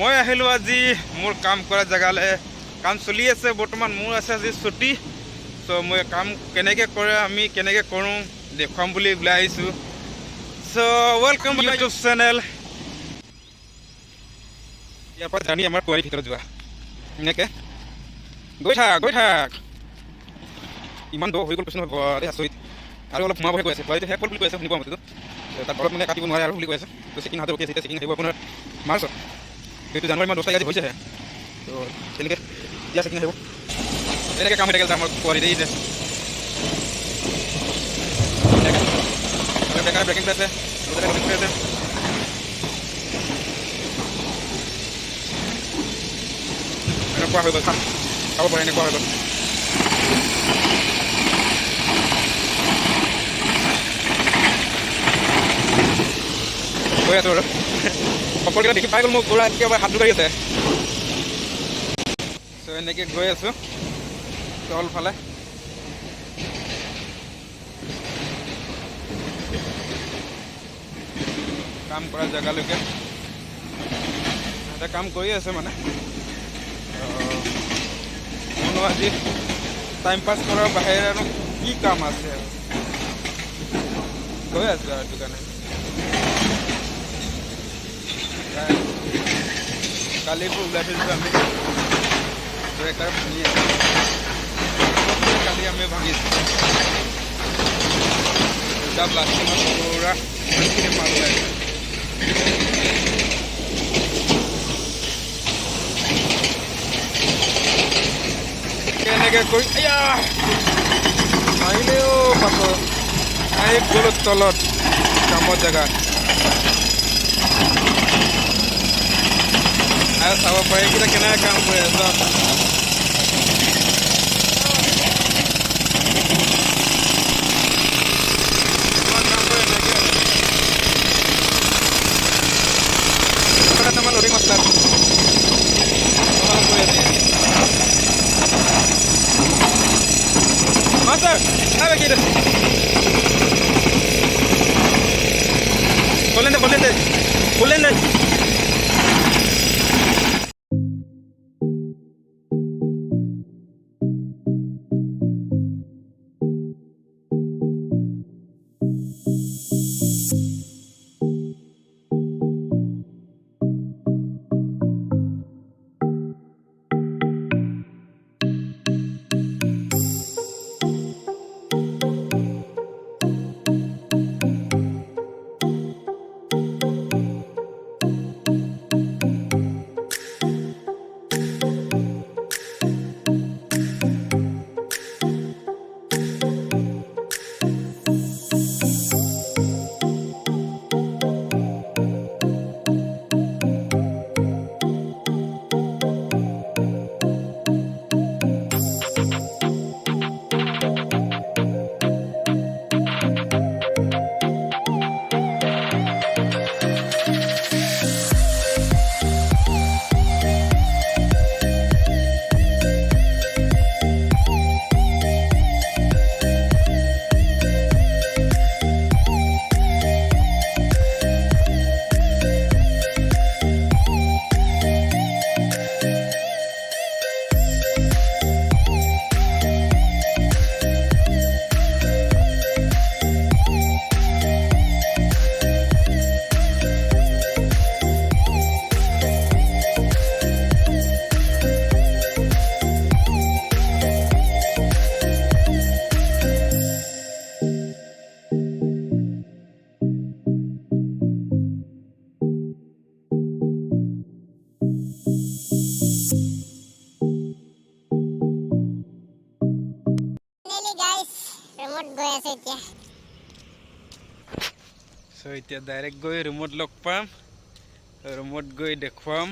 মই আহিলোঁ আজি মোৰ কাম কৰা জেগালৈ। কাম চলি আছে বৰ্তমান, মোৰ আছে আজি ছুটি। চ' মই কাম কেনেকৈ কৰে, আমি কেনেকৈ কৰোঁ দেখুৱাম বুলি ওলাই আহিছোঁ। চ' ৱেলকাম ইউটিউব চেনেল। ইয়াৰ পৰা জানি আমাৰ পোৱালিৰ ভিতৰত যোৱা এনেকৈ গৈ থাক। ইমান দ হৈ গ'ল কৈছোঁ নহয়, আচৰিত। আৰু অলপ সোমাবহে কৈ আছে, পোৱালিটো শেষ হ'ল বুলি কৈ আছে, শুনি পোৱা মতেতো। তাৰ ঘৰত মানে কাটিব নোৱাৰে আৰু বুলি কৈ আছে। তো চেকিং হাতত ৰখি আছে, এতিয়া চেকিং আহিব আপোনাৰ মাৰ্চত। এইটো জানুৱাৰী মাহ 10 তাৰিখ আজি হৈছেহে। তো তেনেকৈ এতিয়া চেকিং আহিব। এনেকৈ কাম হৈ থাকে আমাৰ পোৱালি দেই যে ব্ৰেকিং কৰি আছে, এনেকুৱা হৈ গ'ল। খাব পাৰে, এনেকুৱা হৈ গ'ল। গৈ আছোঁ আৰু সকলোকেইটা দেখি পাই গ'ল, মোক পুৰা একেবাৰে হাত জোকাৰি আছে। চ' এনেকৈ গৈ আছোঁ তলফালে। কাম কৰা জেগালৈকে এটা কাম কৰি আছে মানে কোনো আজি টাইম পাছ কৰাৰ বাহিৰে কি কাম আছে আৰু গৈ আছোঁ আৰু সেইটো কাৰণে। কালিবোৰ ওলাই থৈছোঁ আমি, ব্ৰেকাৰ ভাঙি আছোঁ। কালি আমি ভাঙিছোঁ দুটা প্লাষ্টিকৰ পুৰা ইমানখিনি মাল ওলাইছে। এনেকৈ কৰি আহিলেও পাছৰ আহি গ'লো তলত কামৰ জেগাত। আৰু চাব পাৰি এইকেইটা কেনেকৈ কাম কৰি আছে। লোডিং মাষ্টাৰ মাষ্টাৰ কি বলেন দে চ' এতিয়া ডাইৰেক্ট গৈ ৰুমত লগ পাম, ৰুমত গৈ দেখুৱাম।